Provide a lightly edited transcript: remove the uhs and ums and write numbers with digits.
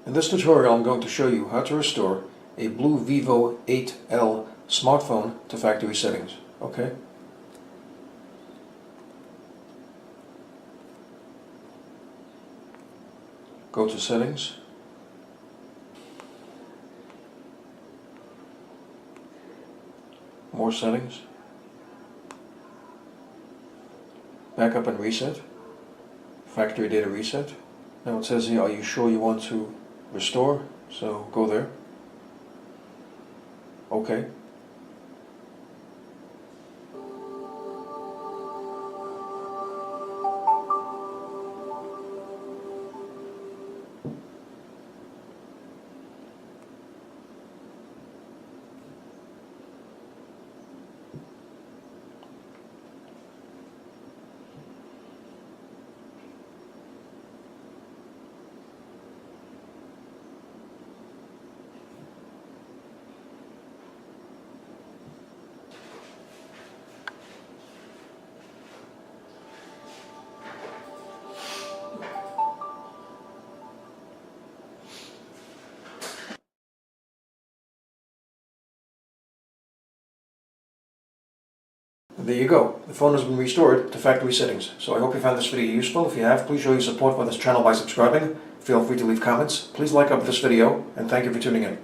In this tutorial I'm going to show you how to restore a BLU Vivo 8L smartphone to factory settings. Okay? Go to settings. More settings. Backup and reset. Factory data reset. Now it says here, are you sure you want to restore? So go there. Okay. There you go. The phone has been restored to factory settings. So I hope you found this video useful. If you have, please show your support for this channel by subscribing. Feel free to leave comments. Please like up this video, and thank you for tuning in.